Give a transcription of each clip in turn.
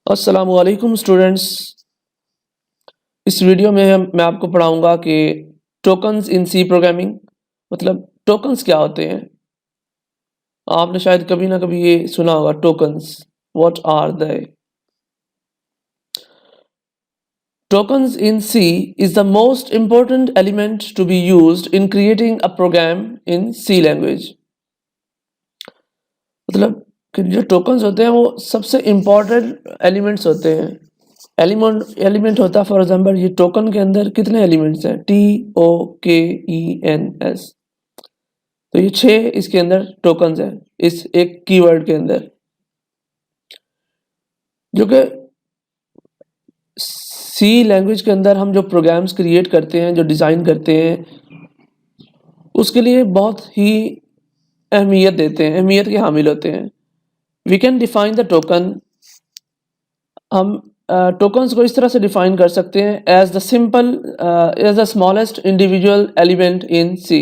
अस्सलामुअलैकुम स्टूडेंट्स। इस वीडियो में मैं आपको पढ़ाऊंगा कि टोकन्स इन सी प्रोग्रामिंग मतलब टोकन्स क्या होते हैं। आपने शायद कभी ना कभी ये सुना होगा tokens. What are they? Tokens in C is the most important element to be used in creating a program in C language। मतलब कि जो टोकन्स होते हैं वो सबसे इम्पोर्टेंट एलिमेंट्स होते हैं। एलिमेंट होता है, फॉर एग्जांपल ये टोकन के अंदर कितने एलिमेंट्स हैं? TOKENS। तो ये 6 इसके अंदर टोकन्स हैं इस एक कीवर्ड के अंदर, जो कि सी लैंग्वेज के अंदर हम जो प्रोग्राम्स क्रिएट करते हैं, जो डिज़ाइन करते हैं, उसके लिए बहुत ही अहमियत देते हैं, अहमियत के हामिल होते हैं। We can define the token. हम टोकन्स को इस तरह से डिफाइन कर सकते हैं as the smallest individual element in C.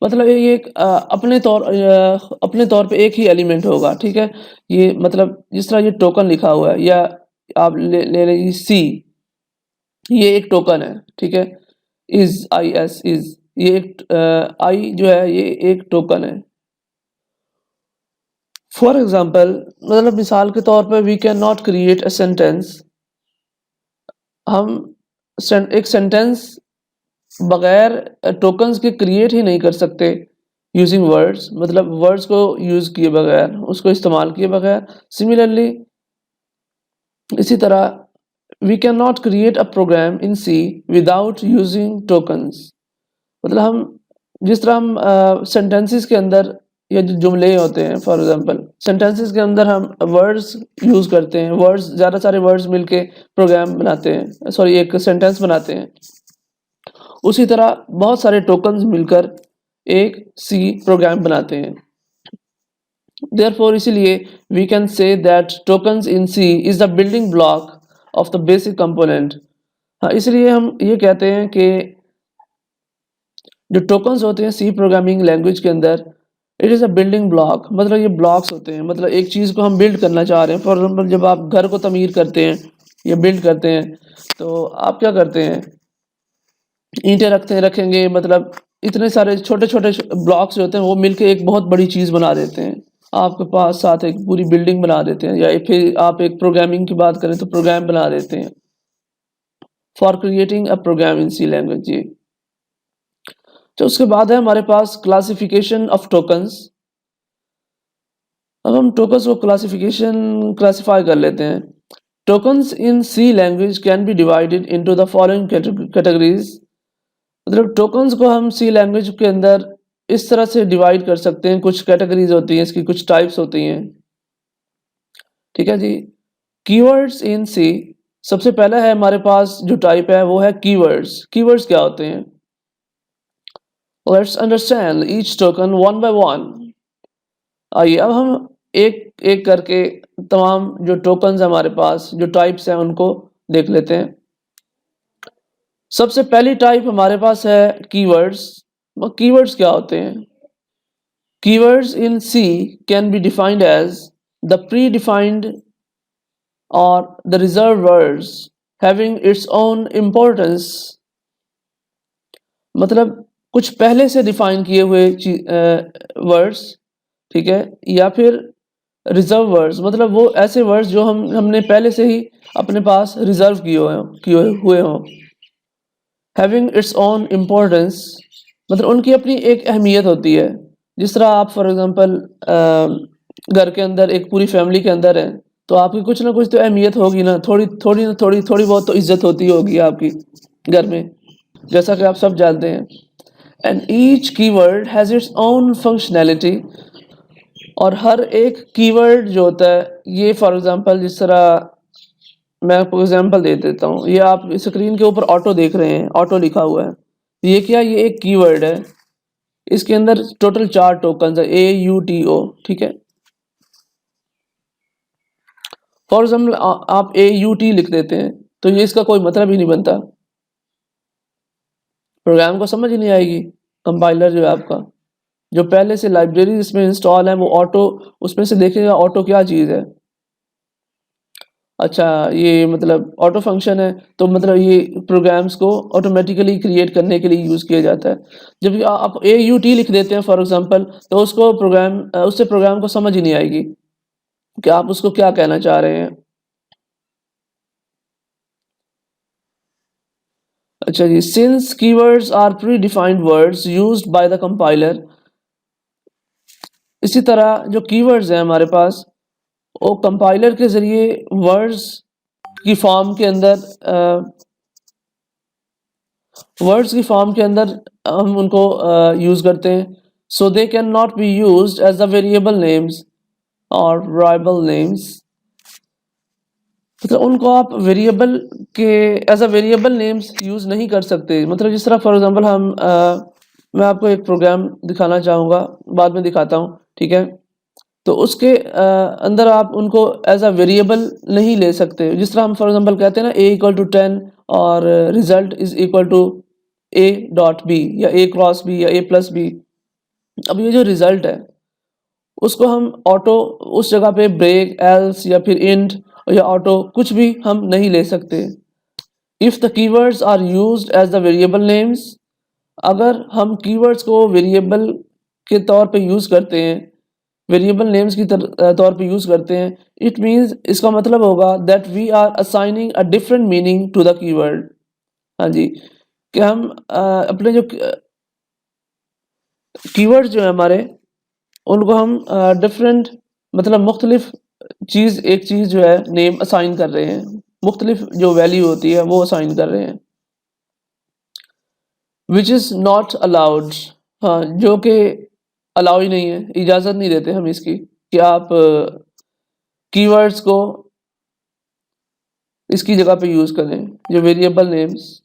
मतलब ये एक अपने तौर पे एक ही एलिमेंट होगा, ठीक है। ये मतलब जिस तरह ये टोकन लिखा हुआ है, या आप ले लीजिए सी, ये एक टोकन है, ठीक है। इज ये एक आई जो है ये एक टोकन है। फॉर एग्जाम्पल, मतलब मिसाल के तौर पर we can not create a sentence. हम एक सेंटेंस बगैर टोकन्स के क्रिएट ही नहीं कर सकते यूजिंग वर्ड्स, मतलब वर्ड्स को यूज़ किए बगैर, उसको इस्तेमाल किए बगैर। सिमिलरली इसी तरह we can not create a program in C without using tokens. मतलब हम जिस तरह हम सेंटेंसेस के अंदर या जो जुमले होते हैं, फॉर एग्जांपल सेंटेंसेस के अंदर हम वर्ड्स यूज़ करते हैं, वर्ड्स ज़्यादा सारे वर्ड्स मिलके प्रोग्राम बनाते हैं, सॉरी एक सेंटेंस बनाते हैं। उसी तरह बहुत सारे टोकन्स मिलकर एक सी प्रोग्राम बनाते हैं। देयरफॉर इसीलिए we can say that tokens in C is the building block of the basic component. हाँ, इसलिए हम ये कहते हैं कि जो टोकन्स होते हैं सी प्रोग्रामिंग लैंग्वेज के अंदर, it is a building block. मतलब ये ब्लॉक्स होते हैं, मतलब एक चीज़ को हम बिल्ड करना चाह रहे हैं। फॉर एग्जाम्पल जब आप घर को तमीर करते हैं या बिल्ड करते हैं, तो आप क्या करते हैं? ईंटें रखेंगे, मतलब इतने सारे छोटे छोटे ब्लॉक्स जो होते हैं वो मिलके एक बहुत बड़ी चीज़ बना देते हैं। आपके पास साथ एक पूरी बिल्डिंग बना देते हैं, या फिर आप एक प्रोग्रामिंग की बात करें तो प्रोग्राम बना देते हैं for creating a program in C language जी। तो उसके बाद है हमारे पास क्लासिफिकेशन ऑफ टोकन्स। अब हम टोकन्स को क्लासिफाई कर लेते हैं। Tokens in C language can be divided into the following categories. मतलब टोकन्स को हम सी लैंग्वेज के अंदर इस तरह से डिवाइड कर सकते हैं, कुछ कैटेगरीज होती हैं, इसकी कुछ टाइप्स होती हैं, ठीक है जी। कीवर्ड्स इन सी, सबसे पहला है हमारे पास जो टाइप है वो है कीवर्ड्स। कीवर्ड्स क्या होते हैं? Let's understand each token one by one. आइए अब हम एक एक करके तमाम जो टोकन्स हमारे पास जो टाइप्स हैं उनको देख लेते हैं। सबसे पहली टाइप हमारे पास है कीवर्ड्स। कीवर्ड्स क्या होते हैं? Keywords in C can be defined as the predefined or the reserved words having its own importance। मतलब कुछ पहले से डिफाइन किए हुए वर्ड्स, ठीक है, या फिर रिजर्व वर्ड्स, मतलब वो ऐसे वर्ड्स जो हमने पहले से ही अपने पास रिजर्व किए हुए हों। हैविंग इट्स ओन इम्पोर्टेंस, मतलब उनकी अपनी एक अहमियत होती है। जिस तरह आप फॉर एग्जांपल घर के अंदर एक पूरी फैमिली के अंदर हैं, तो आपकी कुछ ना कुछ तो अहमियत होगी ना, थोड़ी बहुत तो इज्जत होती होगी आपकी घर में, जैसा कि आप सब जानते हैं। And each keyword has its own functionality. और हर एक कीवर्ड जो होता है, ये फॉर एग्जांपल जिस तरह मैं आपको एग्जांपल दे देता हूँ। ये आप स्क्रीन के ऊपर ऑटो देख रहे हैं, ऑटो लिखा हुआ है। ये क्या, ये एक कीवर्ड है। इसके अंदर टोटल 4 टोकन है, AUTO, ठीक है। फॉर एग्जाम्पल आप AUT लिख देते हैं तो ये इसका कोई मतलब ही नहीं बनता, प्रोग्राम को समझ ही नहीं आएगी। कंपाइलर जो है आपका, जो पहले से लाइब्रेरी इसमें इंस्टॉल है, वो ऑटो उसमें से देखेगा ऑटो क्या चीज़ है। अच्छा ये मतलब ऑटो फंक्शन है, तो मतलब ये प्रोग्राम्स को ऑटोमेटिकली क्रिएट करने के लिए यूज़ किया जाता है। जब आप AUT लिख देते हैं फॉर एग्ज़ाम्पल, तो उसको उससे प्रोग्राम को समझ ही नहीं आएगी कि आप उसको क्या कहना चाह रहे हैं। अच्छा जी, since keywords are predefined words used by the compiler, इसी तरह जो कीवर्ड्स हैं हमारे पास, वो कंपाइलर के ज़रिए वर्ड्स की फॉर्म के अंदर हम उनको यूज़ करते हैं। So they can not be used as the variable names और variable नेम्स, मतलब उनको आप वेरिएबल के as a variable names use नहीं कर सकते। मतलब जिस तरह फॉर एग्जांपल मैं आपको एक प्रोग्राम दिखाना चाहूँगा, बाद में दिखाता हूँ, ठीक है? तो उसके अंदर आप उनको एज अ वेरिएबल नहीं ले सकते। जिस तरह हम फॉर एग्जांपल कहते हैं ना a = 10 और result is equal to a.b या a क्रॉस b या a+b। अब ये जो रिजल्ट है, उसको हम ऑटो उस जगह पे ब्रेक, एल्स या फिर इंट या ऑटो कुछ भी हम नहीं ले सकते। If the keywords are used as the variable names, अगर हम कीवर्ड्स को वेरिएबल के तौर पे यूज़ करते हैं, वेरिएबल नेम्स की तौर पे यूज़ करते हैं, इट मीन्स इसका मतलब होगा that we are assigning a different meaning to the keyword. हाँ जी, कि हम अपने जो कीवर्ड्स जो है हमारे, उनको हम डिफरेंट मतलब मुख्तलिफ एक चीज़ जो है नेम असाइन कर रहे हैं, मुख्तलिफ जो वैल्यू होती है वो असाइन कर रहे हैं। विच इज़ नॉट अलाउड, हाँ, जो कि अलाउ ही नहीं है, इजाज़त नहीं देते हम इसकी कि आप कीवर्ड्स को इसकी जगह पे यूज़ करें, जो variable names.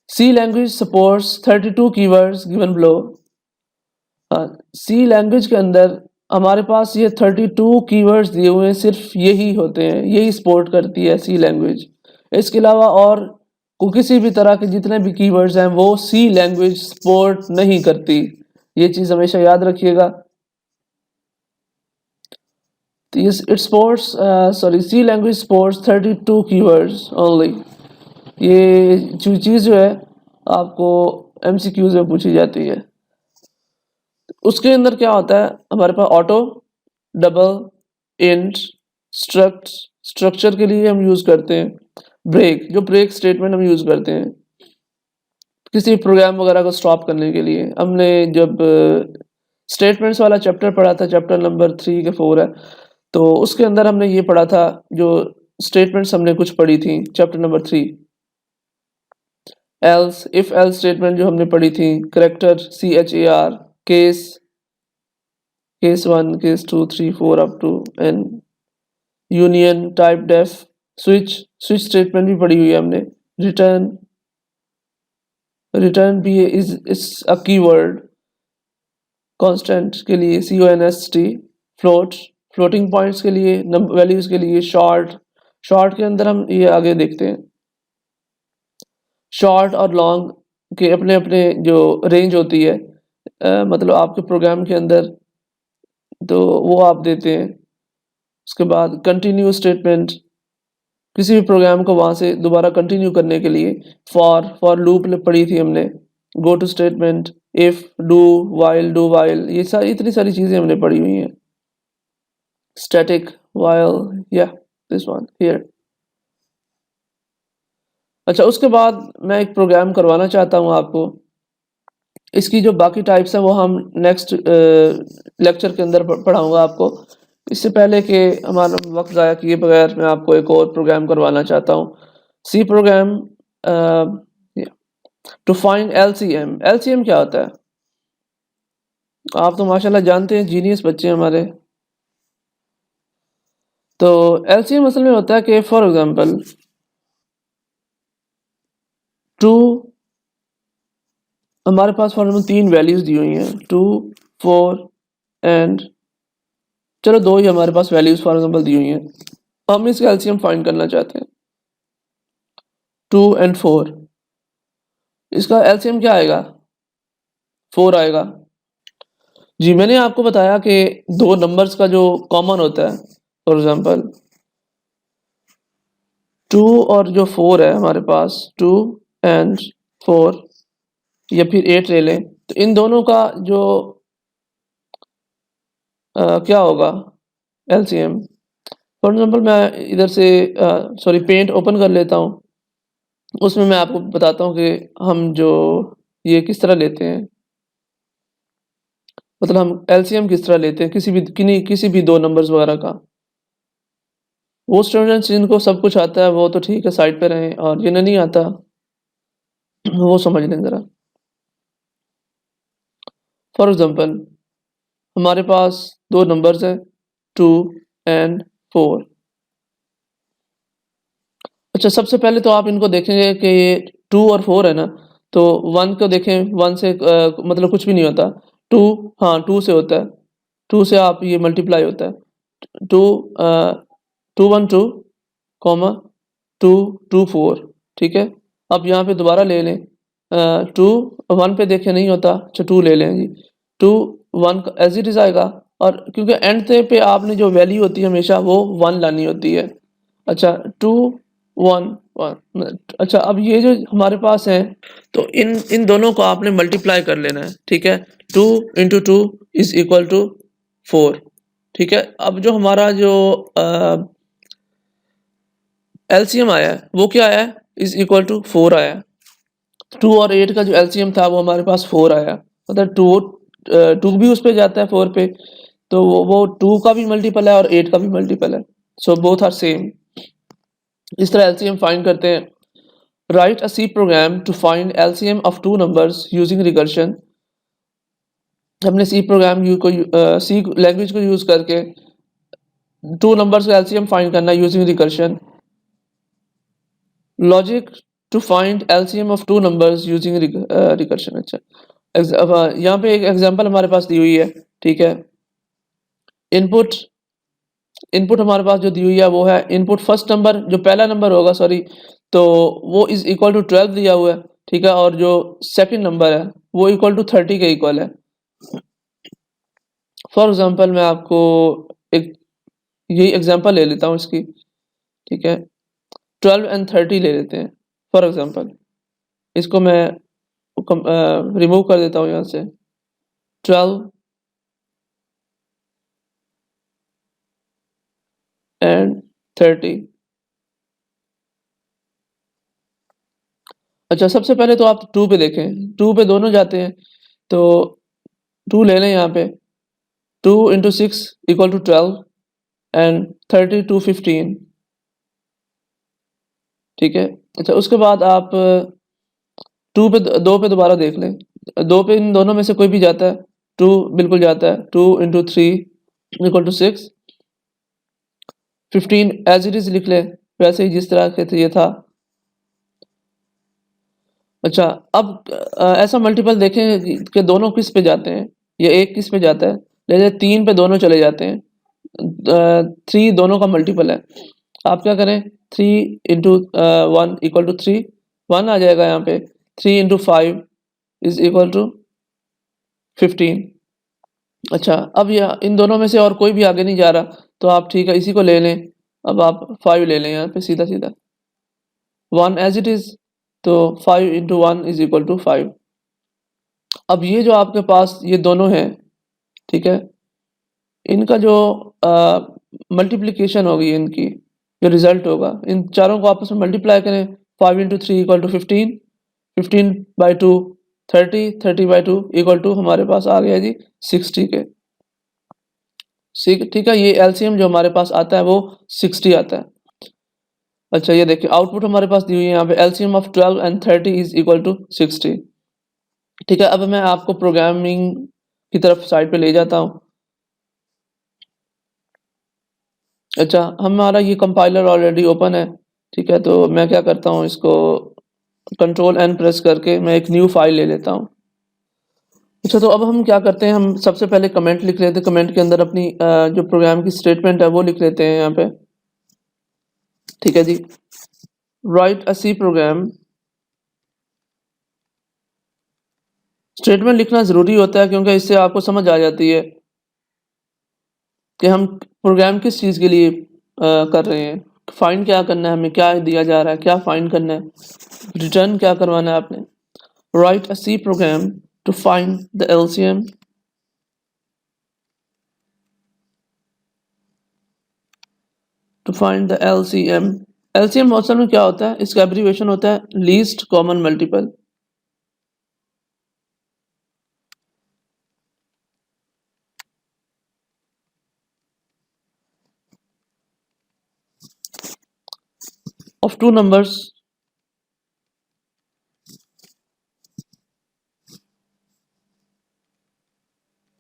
C language supports 32 keywords given below. C language के अंदर हमारे पास ये 32 कीवर्ड्स दिए हुए हैं, सिर्फ यही होते हैं, यही सपोर्ट करती है सी लैंग्वेज। इसके अलावा और किसी भी तरह के जितने भी कीवर्ड्स हैं वो सी लैंग्वेज सपोर्ट नहीं करती। ये चीज़ हमेशा याद रखिएगा। It supports C language supports 32 keywords only. ये चीज़ जो है आपको MCQs में पूछी जाती है। उसके अंदर क्या होता है, हमारे पास ऑटो, डबल, इंट, स्ट्रक्चर के लिए हम यूज़ करते हैं, ब्रेक, जो ब्रेक स्टेटमेंट हम यूज़ करते हैं किसी प्रोग्राम वगैरह को स्टॉप करने के लिए। हमने जब स्टेटमेंट्स वाला चैप्टर पढ़ा था, चैप्टर नंबर 3 के 4 है, तो उसके अंदर हमने ये पढ़ा था, जो स्टेटमेंट्स हमने कुछ पढ़ी थी chapter number 3। Else, if else statement जो हमने पढ़ी थी, character CHAR, case 1, case 2, 3, 4 up to N, union, typedef, switch statement भी पढ़ी हुई है हमने। रिटर्न, रिटर्न भी इज अ कीवर्ड। कांस्टेंट के लिए CONST, फ्लोटिंग पॉइंट्स के लिए, वैल्यूज के लिए शॉर्ट के अंदर हम ये आगे देखते हैं। शॉर्ट और लॉन्ग के अपने अपने जो रेंज होती है, मतलब आपके प्रोग्राम के अंदर, तो वो आप देते हैं। उसके बाद कंटिन्यू स्टेटमेंट, किसी भी प्रोग्राम को वहाँ से दोबारा कंटिन्यू करने के लिए। फॉर लूप पढ़ी थी हमने। Go to statement, if, do while, ये सारी इतनी सारी चीज़ें हमने पढ़ी हुई हैं। स्टैटिक, वाइल, या दिस वन हियर। अच्छा, उसके बाद मैं एक प्रोग्राम करवाना चाहता हूँ आपको। इसकी जो बाकी टाइप्स हैं वो हम नेक्स्ट लेक्चर के अंदर पढ़ाऊँगा आपको। इससे पहले कि हमारा वक्त ज़ाया किए बगैर मैं आपको एक और प्रोग्राम करवाना चाहता हूँ। C program to find LCM। LCM क्या होता है? आप तो माशाल्लाह जानते हैं, जीनियस बच्चे हैं हमारे। तो LCM असल में होता है कि फॉर एग्जांपल 2, हमारे पास फॉर एग्जांपल 3 वैल्यूज दी हुई हैं, 2, 4 एंड, चलो 2 ही हमारे पास वैल्यूज फॉर एग्जांपल दी हुई हैं। हम इसका LCM फाइंड करना चाहते हैं, 2 एंड 4। इसका LCM क्या आएगा? 4 आएगा। जी, मैंने आपको बताया कि 2 नंबर्स का जो कॉमन होता है, फॉर एग्जांपल 2 और जो 4 है हमारे पास 2 एंड 4 या फिर 8 ले लें, तो इन दोनों का जो क्या होगा एलसीएम। फॉर एग्जांपल मैं इधर से सॉरी पेंट ओपन कर लेता हूँ, उसमें मैं आपको बताता हूँ कि हम जो ये किस तरह लेते हैं, मतलब हम एलसीएम किस तरह लेते हैं किसी भी दो नंबर्स वगैरह का। वो स्टूडेंट्स जिनको सब कुछ आता है वो तो ठीक है, साइड पे रहें, और जिन्हें नहीं आता वो समझ लें ज़रा। फॉर एग्जांपल हमारे पास दो नंबर्स हैं 2 एंड 4। अच्छा, सबसे पहले तो आप इनको देखेंगे कि ये 2 और 4 है ना, तो 1 को देखें, 1 से मतलब कुछ भी नहीं होता। 2 हाँ 2 से होता है, 2 से आप ये मल्टीप्लाई होता है। 2 2 1 2 कॉमा 2 2 4, ठीक है। अब यहाँ पे दोबारा ले लें, 2 1 पे देखें नहीं होता, अच्छा 2 ले लें जी। 2 1 एज इट इज़ आएगा, और क्योंकि एंड पे आपने जो वैल्यू होती है हमेशा वो 1 लानी होती है। अच्छा 2 1 1, अच्छा अब ये जो हमारे पास है, तो इन इन दोनों को आपने मल्टीप्लाई कर लेना है, ठीक है। 2 इंटू 2 इज इक्वल टू 4, ठीक है। अब जो हमारा जो एलसीएम आया है वो क्या आया है, इज इक्वल टू 4 आया है। 2 और 8 का जो एलसीएम था वो हमारे पास 4 आया, मतलब 2 भी उस पे जाता है 4 पे, तो वो 2 का भी मल्टीपल है और 8 का भी मल्टीपल है, सो बोथ आर सेम। इस तरह एलसीएम फाइंड करते हैं। Write a C program to find LCM of two numbers using recursion. हमने सी प्रोग्राम सी लैंग्वेज को यूज करके टू नंबर्स का एलसीएम फाइंड करना using recursion. Logic to find LCM of two numbers using recursion. अच्छा, अब यहाँ पे एक एग्जांपल हमारे पास दी हुई है, ठीक है। इनपुट इनपुट हमारे पास जो दी हुई है वो है इनपुट फर्स्ट नंबर, जो पहला नंबर होगा सॉरी, तो वो इज इक्वल टू 12 दिया हुआ है, ठीक है। और जो सेकंड नंबर है वो इक्वल टू 30 के इक्वल है। फॉर एग्जांपल मैं आपको एक यही एग्जांपल ले लेता हूँ इसकी, ठीक है। 12 एंड 30 ले लेते हैं फॉर एग्जांपल। इसको मैं रिमूव कर देता हूँ यहाँ से। 12 एंड 30। अच्छा, सबसे पहले तो आप 2 पे देखें, 2 पे दोनों जाते हैं, तो 2 ले लें यहाँ पे। 2 into 6 equal to 12 and 30 to 15, ठीक है। अच्छा, उसके बाद आप 2 पे दोबारा देख लें, 2 पे इन दोनों में से कोई भी जाता है, 2 बिल्कुल जाता है। 2 into 3 equal to 6, 15 as it is लिख लें वैसे ही जिस तरह के ये था। अच्छा, अब ऐसा मल्टीपल देखें कि दोनों किस पे जाते हैं, या एक किस पे जाता है। जैसे 3 पे दोनों चले जाते हैं, 3 दोनों का मल्टीपल है। आप क्या करें, 3 इंटू 1 इक्वल टू 3, 1 आ जाएगा यहाँ पे। 3 इंटू 5 इज इक्वल टू 15। अच्छा, अब यह इन दोनों में से और कोई भी आगे नहीं जा रहा, तो आप ठीक है इसी को ले लें। अब आप 5 ले लें यहाँ पे सीधा सीधा, 1 एज इट इज़, तो 5 इंटू 1 इज इक्वल टू 5। अब ये जो आपके पास ये दोनों हैं, ठीक है, इनका जो मल्टीप्लिकेशन होगी, इनकी जो रिजल्ट होगा, इन चारों को आपस में मल्टीप्लाई करें। 5 into 3 equal to 15, 15 by 2 30, 30 by 2 equal to हमारे पास आ गया जी 60 के। ठीक है, ये एलसीएम जो हमारे पास आता है वो 60 आता है। अच्छा, ये देखिए आउटपुट हमारे पास दी हुई है यहाँ पे, LCM of 12 and 30 is equal to 60, ठीक है। अब मैं आपको प्रोग्रामिंग की तरफ साइड पे ले जाता हूँ। अच्छा, हमारा ये कंपाइलर ऑलरेडी ओपन है, ठीक है। तो मैं क्या करता हूँ, इसको कंट्रोल एन प्रेस करके मैं एक न्यू फाइल ले लेता हूँ। अच्छा, तो अब हम क्या करते हैं, हम सबसे पहले कमेंट लिख लेते हैं। कमेंट के अंदर अपनी जो प्रोग्राम की स्टेटमेंट है वो लिख लेते हैं यहाँ पे, ठीक है जी। Right a C programme, statement लिखना ज़रूरी होता है क्योंकि इससे आपको समझ आ जाती है कि हम प्रोग्राम किस चीज़ के लिए कर रहे हैं। फाइंड क्या करना है, हमें क्या दिया जा रहा है, क्या फाइंड करना है, रिटर्न क्या करवाना है आपने। Write a C program to find the LCM to find the LCM. LCM असल में क्या होता है, इसका एब्रीविएशन होता है least common multiple. of two numbers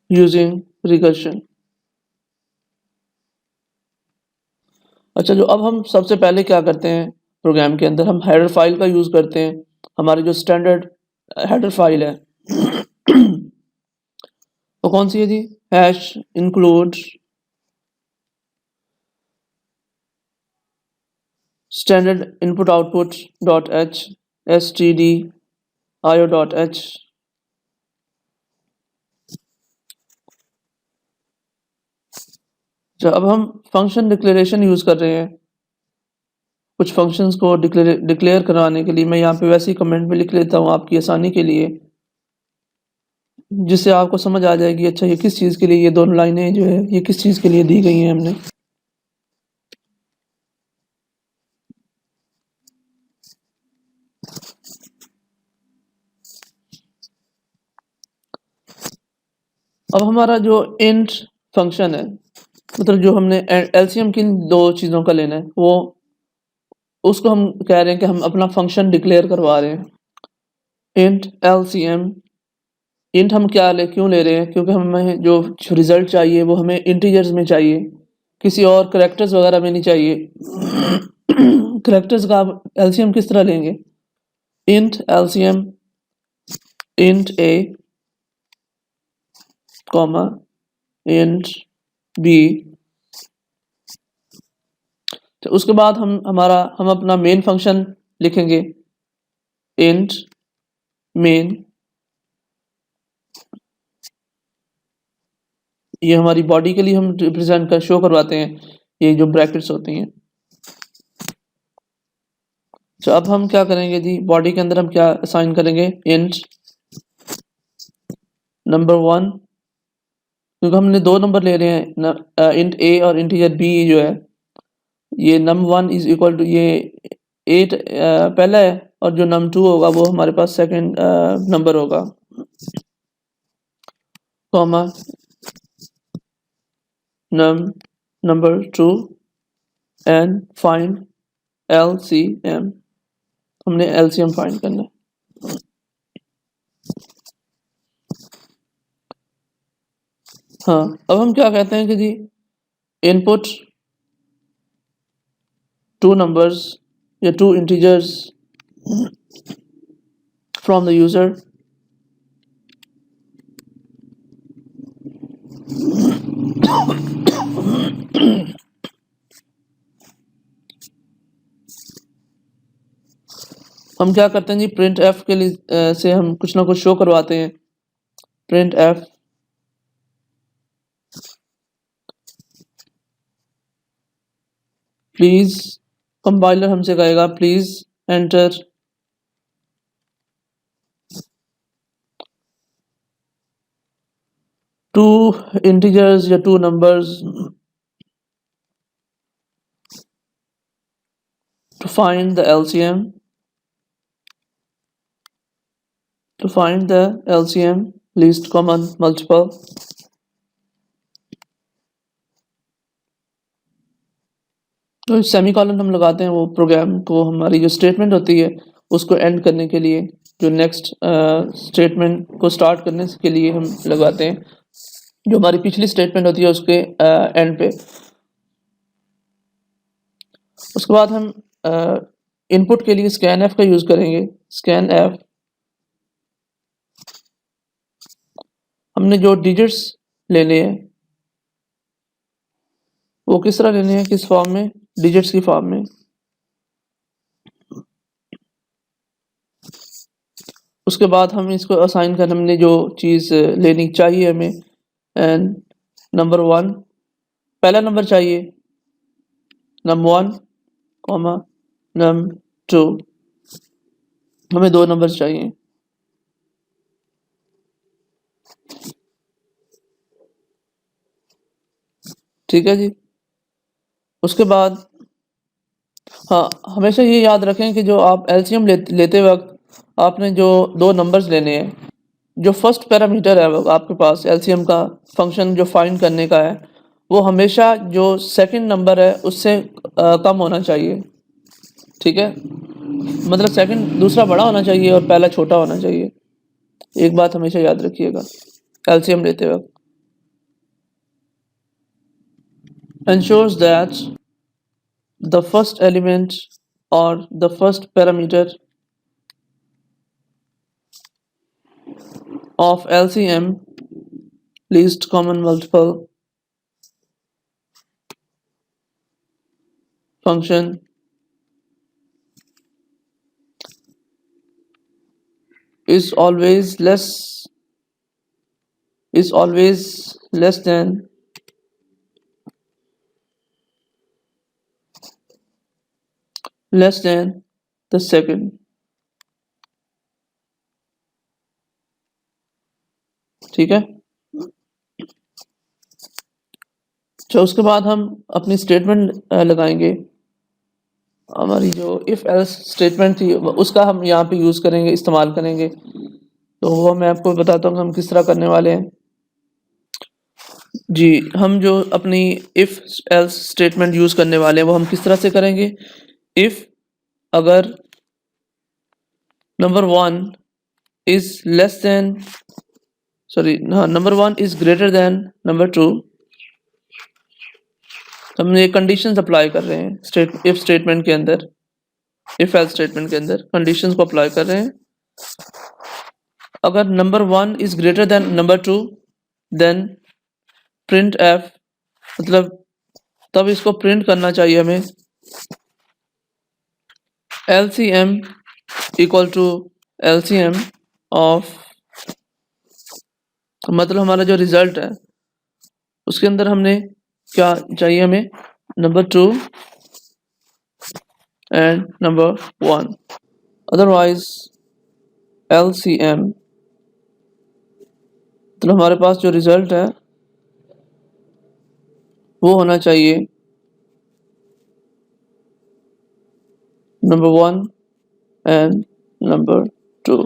using recursion। अच्छा, जो अब हम सबसे पहले क्या करते हैं प्रोग्राम के अंदर, हम हेडर फाइल का यूज़ करते हैं। हमारी जो स्टैंडर्ड हेडर फाइल है वो कौन सी है जी, hash include standard input output dot H std io dot H. अब हम फंक्शन डिक्लेरेशन यूज़ कर रहे हैं कुछ फंक्शंस को डिक्लेयर करवाने के लिए। मैं यहाँ पे वैसे ही कमेंट में लिख लेता हूँ आपकी आसानी के लिए, जिससे आपको समझ आ जाएगी अच्छा ये किस चीज़ के लिए, ये दोनों लाइनें जो है ये किस चीज़ के लिए दी गई हैं हमने। अब हमारा जो इंट फंक्शन है, मतलब जो हमने एलसीएम किन दो चीज़ों का लेना है, वो उसको हम कह रहे हैं कि हम अपना फंक्शन डिक्लेयर करवा रहे हैं। इंट एलसीएम, इंट हम क्यों ले रहे हैं, क्योंकि हमें जो रिजल्ट चाहिए वो हमें इंटीजर्स में चाहिए, किसी और करेक्टर्स वगैरह में नहीं चाहिए। करेक्टर्स का आप एलसीएम किस तरह लेंगे, इंट एलसीएम इंट ए कॉमा इंट बी। तो उसके बाद हम अपना मेन फंक्शन लिखेंगे, इंट मेन। ये हमारी बॉडी के लिए हम रिप्रेजेंट कर शो करवाते हैं, ये जो ब्रैकेट्स होती हैं। तो अब हम क्या करेंगे जी, बॉडी के अंदर हम क्या असाइन करेंगे, इंट नंबर 1, क्योंकि हमने दो नंबर ले रहे हैं, इंट ए और इंटीजर बी जो है, ये num1 इज इक्वल टू ये 8 पहला है, और जो num2 होगा वो हमारे पास सेकंड नंबर होगा, comma num number 2 and find LCM। हमने LCM फाइंड करना है। हाँ, अब हम क्या कहते हैं कि जी इनपुट टू नंबर्स या two integers from the user हम क्या करते हैं जी, प्रिंट एफ के लिए से हम कुछ ना कुछ शो करवाते हैं। प्रिंट एफ प्लीज, कंपाइलर हमसे कहेगा प्लीज एंटर टू इंटीजर्स या two numbers to find the LCM, to find the LCM least common multiple। तो सेमीकोलन हम लगाते हैं वो प्रोग्राम को, हमारी जो स्टेटमेंट होती है उसको एंड करने के लिए, जो नेक्स्ट स्टेटमेंट को स्टार्ट करने के लिए हम लगाते हैं, जो हमारी पिछली स्टेटमेंट होती है उसके एंड पे। उसके बाद हम इनपुट के लिए स्कैन एफ का यूज़ करेंगे। स्कैन एफ, हमने जो डिजिट्स लेने हैं वो किस तरह लेने हैं, किस फॉर्म में, डिजिट्स की फॉर्म में। उसके बाद हम इसको असाइन कर, हमने जो चीज़ लेनी चाहिए हमें, एंड नंबर 1 पहला नंबर चाहिए, नंबर 1 कॉमा num2, हमें 2 नंबर्स चाहिए। ठीक है जी। उसके बाद हाँ, हमेशा ये याद रखें कि जो आप एलसीएम लेते वक्त आपने जो 2 नंबर्स लेने हैं, जो फर्स्ट पैरामीटर है वो आपके पास एलसीएम का फंक्शन जो फाइंड करने का है, वो हमेशा जो सेकंड नंबर है उससे कम होना चाहिए। ठीक है, मतलब सेकंड दूसरा बड़ा होना चाहिए और पहला छोटा होना चाहिए। एक बात हमेशा याद रखिएगा एलसीएम लेते वक्त। ensures that the first element or the first parameter of LCM, least common multiple function, is always less than the second। ठीक है, तो उसके बाद हम अपनी स्टेटमेंट लगाएंगे। हमारी जो इफ एल्स स्टेटमेंट थी उसका हम यहाँ पे यूज़ करेंगे, इस्तेमाल करेंगे। तो वो मैं आपको बताता हूँ हम किस तरह करने वाले हैं। जी, हम जो अपनी इफ एल्स स्टेटमेंट यूज़ करने वाले हैं वो हम किस तरह से करेंगे। इफ अगर number 1 is less than number 1 is greater than number 2, हम ये कंडीशंस अप्लाई कर रहे हैं इफ स्टेटमेंट के अंदर, इफ एल्स स्टेटमेंट के अंदर कंडीशंस को अप्लाई कर रहे हैं। अगर number 1 is greater than number 2 then print, मतलब तब इसको प्रिंट करना चाहिए हमें LCM equal to LCM of, मतलब हमारा जो रिजल्ट है उसके अंदर हमने क्या चाहिए, हमें number 2 and number 1, otherwise LCM, मतलब हमारे पास जो रिजल्ट है वो होना चाहिए नंबर 1 एंड नंबर 2।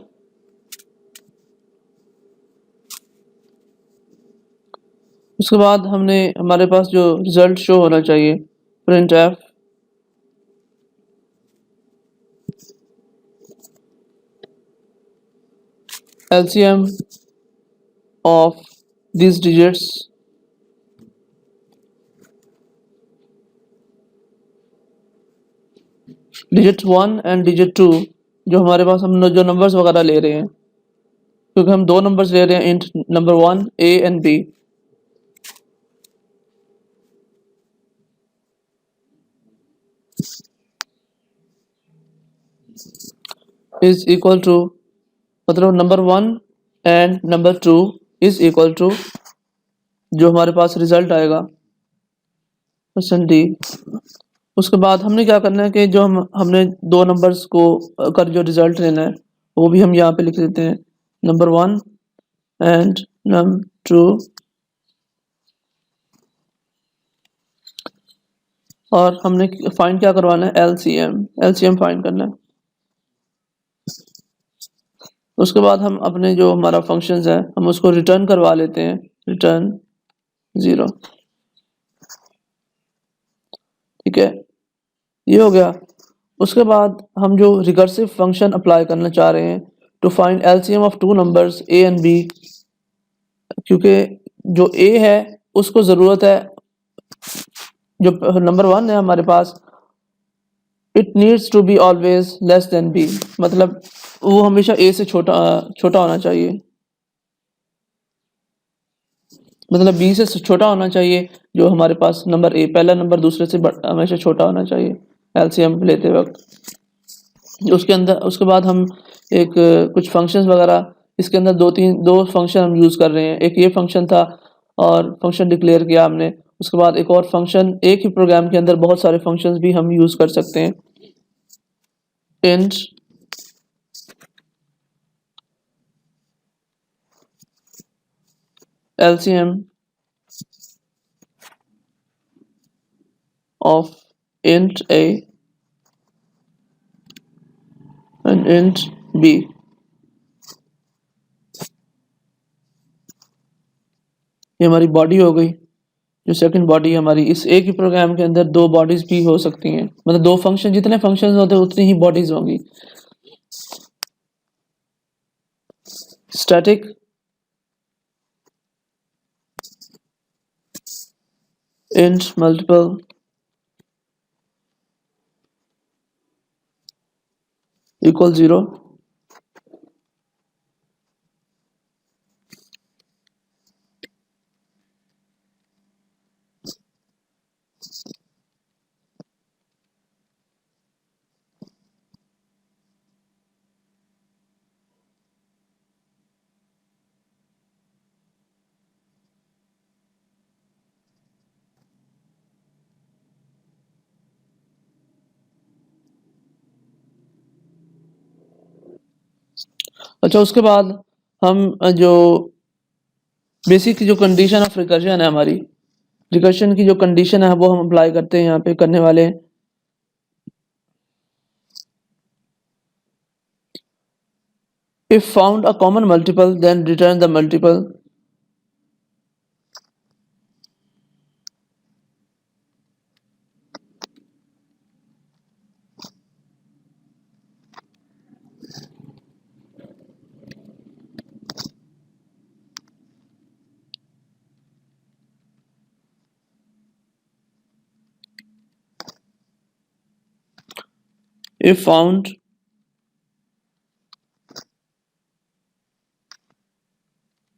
उसके बाद हमारे पास जो रिजल्ट शो होना चाहिए print F LCM of these digits digit 1 and digit 2, जो हमारे पास हम जो नंबर्स वगैरह ले रहे हैं, क्योंकि हम 2 नंबर्स ले रहे हैं int number 1 A and B, is equal to, मतलब number 1 and number 2 is equal to जो हमारे पास रिजल्ट आएगा % D। उसके बाद हमने क्या करना है कि जो हमने 2 नंबर्स को कर जो रिजल्ट लेना है वो भी हम यहाँ पे लिख देते हैं नंबर 1 एंड नंबर 2, और हमने फाइंड क्या करवाना है LCM फाइंड करना है। उसके बाद हम अपने जो हमारा फंक्शंस है हम उसको रिटर्न करवा लेते हैं, रिटर्न 0। ठीक है, ये हो गया। उसके बाद हम जो रिकर्सिव फंक्शन अप्लाई करना चाह रहे हैं to find LCM of 2 numbers A and B, क्योंकि जो A है उसको ज़रूरत है, जो नंबर 1 है हमारे पास, it needs to be always less than B, मतलब वो हमेशा A से छोटा होना चाहिए, मतलब B से छोटा होना चाहिए। जो हमारे पास नंबर A, पहला नंबर दूसरे से हमेशा छोटा होना चाहिए LCM लेते वक्त। उसके अंदर उसके बाद हम एक कुछ फंक्शंस वगैरह इसके अंदर दो फंक्शन हम यूज़ कर रहे हैं। एक ये फंक्शन था और फंक्शन डिक्लेयर किया हमने, उसके बाद एक और फंक्शन, एक ही प्रोग्राम के अंदर बहुत सारे फंक्शंस भी हम यूज़ कर सकते हैं। Int LCM of int A and int B। ये हमारी बॉडी हो गई। जो सेकंड बॉडी हमारी, इस एक ही प्रोग्राम के अंदर दो बॉडीज भी हो सकती हैं, मतलब दो फंक्शन, जितने फंक्शंस होते हैं उतनी ही बॉडीज होंगी। Static int multiple equal 0। अच्छा, उसके बाद हम जो बेसिक जो कंडीशन ऑफ रिकर्जन है हमारी, रिकर्जन की जो कंडीशन है वो हम अप्लाई करते हैं यहाँ पे करने वाले हैं। If found a common multiple, then return the multiple. If found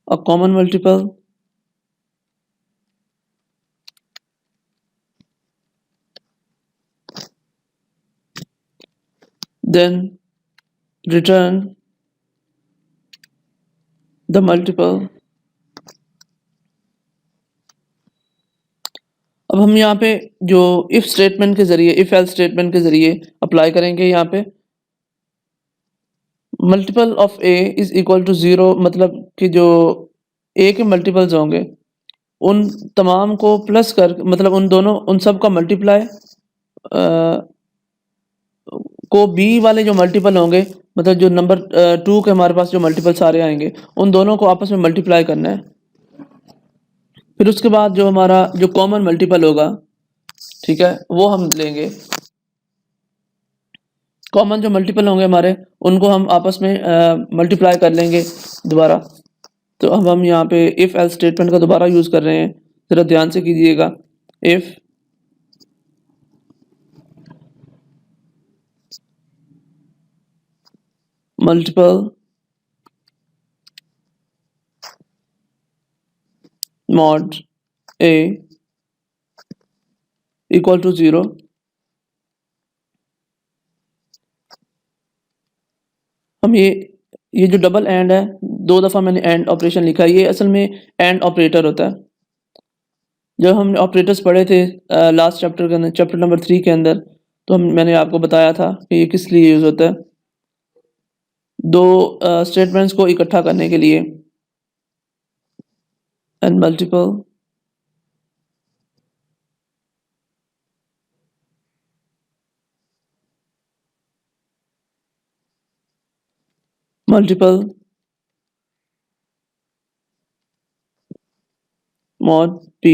a common multiple, then return the multiple। अब हम यहाँ पे जो इफ स्टेटमेंट के जरिए, इफ एल्स स्टेटमेंट के जरिए अप्लाई करेंगे यहाँ पे multiple of A is equal to 0, मतलब कि जो ए के मल्टीपल्स होंगे उन तमाम को प्लस कर, मतलब उन दोनों, उन सब का मल्टीप्लाई को बी वाले जो मल्टीपल होंगे, मतलब जो नंबर 2 के हमारे पास जो मल्टीपल सारे आएंगे उन दोनों को आपस में मल्टीप्लाई करना है। फिर उसके बाद जो हमारा जो कॉमन मल्टीपल होगा, ठीक है, वो हम लेंगे। कॉमन जो मल्टीपल होंगे हमारे उनको हम आपस में मल्टीप्लाई कर लेंगे दोबारा। तो अब हम यहाँ पे इफ़ एल्स स्टेटमेंट का दोबारा यूज़ कर रहे हैं, ज़रा ध्यान से कीजिएगा। If multiple mod a equal to 0, हम ये जो डबल एंड है, 2 दफ़ा मैंने एंड ऑपरेशन लिखा है, ये असल में एंड ऑपरेटर होता है। जब हमने ऑपरेटर्स पढ़े थे लास्ट चैप्टर के अंदर, चैप्टर नंबर 3 के अंदर, तो मैंने आपको बताया था कि ये किस लिए यूज़ होता है। दो स्टेटमेंट्स को इकट्ठा करने के लिए। And multiple multiple mod p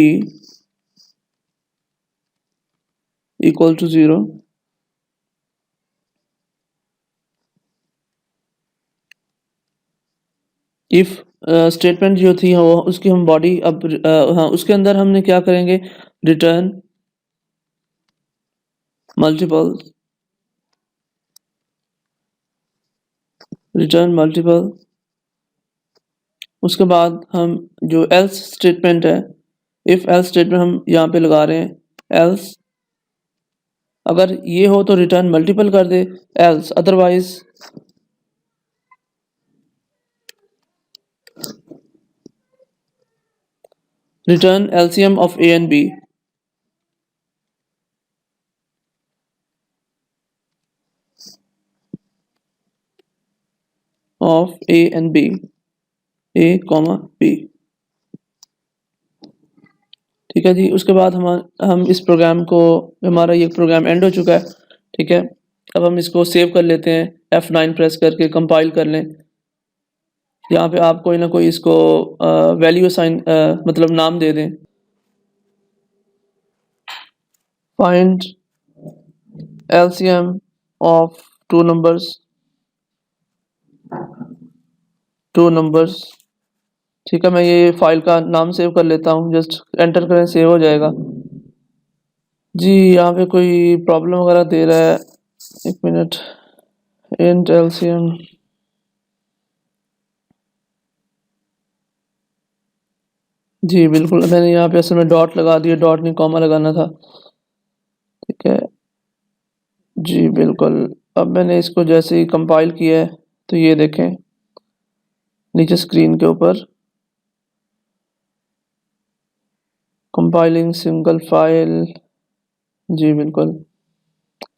equal to 0। If statement जो थी वो उसकी हम बॉडी अब हाँ, उसके अंदर हमने क्या करेंगे, रिटर्न मल्टीपल, रिटर्न मल्टीपल। उसके बाद हम जो एल्स स्टेटमेंट है, इफ एल्स स्टेटमेंट हम यहाँ पे लगा रहे हैं। एल्स अगर ये हो तो रिटर्न मल्टीपल कर दे, else otherwise Return LCM of A and B. Of A and B. A, B. ठीक है जी। उसके बाद हम इस प्रोग्राम को, हमारा ये प्रोग्राम एंड हो चुका है। ठीक है, अब हम इसको सेव कर लेते हैं, F9 प्रेस करके कंपाइल कर लें। यहाँ पे आप कोई ना कोई इसको वैल्यू असाइन मतलब नाम दे दें। Find LCM of two numbers. ठीक है, मैं ये फाइल का नाम सेव कर लेता हूँ, जस्ट एंटर करें, सेव हो जाएगा जी। यहाँ पे कोई प्रॉब्लम वगैरह दे रहा है, एक मिनट। इंट LCM, जी बिल्कुल, मैंने यहाँ पे असल में डॉट लगा दिया, डॉट नहीं कॉमा लगाना था। ठीक है जी बिल्कुल। अब मैंने इसको जैसे ही कंपाइल किया है तो ये देखें नीचे स्क्रीन के ऊपर कंपाइलिंग सिंगल फाइल। जी बिल्कुल,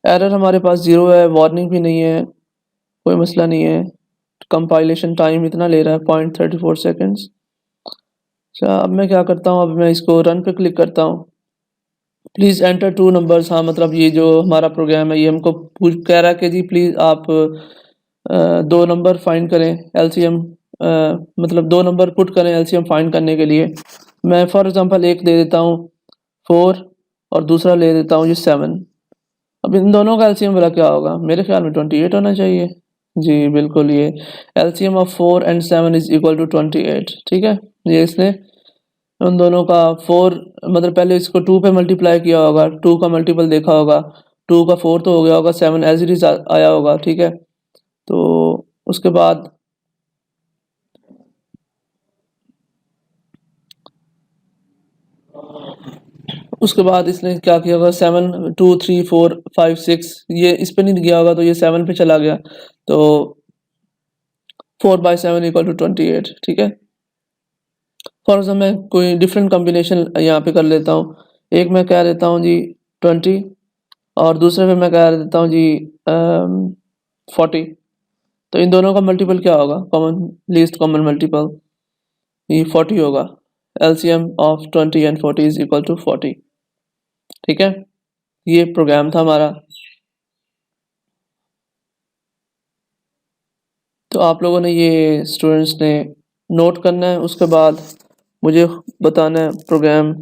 एरर हमारे पास 0 है, वार्निंग भी नहीं है, कोई मसला नहीं है। कंपाइलेशन टाइम इतना ले रहा है 0.34 सेकेंड्स। अच्छा, अब मैं क्या करता हूँ, अब मैं इसको रन पे क्लिक करता हूँ। Please enter two numbers. हाँ, मतलब ये जो हमारा प्रोग्राम है ये हमको कह रहा है कि जी प्लीज़ आप 2 नंबर फाइंड करें LCM, मतलब 2 नंबर पुट करें LCM फाइंड करने के लिए। मैं फॉर एग्जांपल एक दे देता हूँ 4 और दूसरा ले देता हूँ जी 7। अब इन दोनों का LCM वाला क्या होगा? मेरे ख्याल में 28 होना चाहिए। जी बिल्कुल, ये LCM of 4 and 7 is equal to 28। ठीक है, ये इसने उन दोनों का 4, मतलब पहले इसको 2 पे मल्टीप्लाई किया होगा, 2 का मल्टीपल देखा होगा, 2 का 4 तो हो गया होगा, 7 एज इट इज आया होगा। ठीक है, तो उसके बाद इसने क्या किया होगा, 7 2 3 4 5 6, ये इस पे नहीं गया होगा तो ये 7 पे चला गया, तो 4/7 इक्वल टू 28। ठीक है, फॉर एग्जाम्पल मैं कोई डिफरेंट कॉम्बिनेशन यहाँ पे कर लेता हूँ। एक मैं कह देता हूँ जी 20 और दूसरे पे मैं कह देता हूँ जी 40। तो इन दोनों का मल्टीपल क्या होगा? कॉमन, लीस्ट कॉमन मल्टीपल ये 40 होगा। LCM of 20 and 40 is equal to 40। ठीक है, ये प्रोग्राम था हमारा। तो आप लोगों ने, ये स्टूडेंट्स ने नोट करना है, उसके बाद मुझे बताना है प्रोग्राम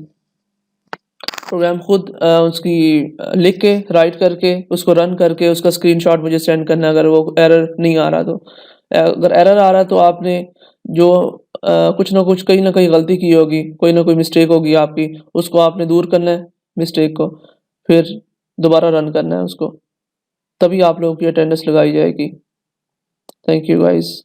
खुद उसकी लिख के, राइट करके, उसको रन करके उसका स्क्रीनशॉट मुझे सेंड करना है अगर वो एरर नहीं आ रहा तो। अगर एरर आ रहा है तो आपने जो कुछ ना कुछ, कहीं ना कहीं गलती की होगी, कोई ना कोई मिस्टेक होगी आपकी, उसको आपने दूर करना है मिस्टेक को, फिर दोबारा रन करना है उसको, तभी आप लोगों की अटेंडेंस लगाई जाएगी। Thank you guys.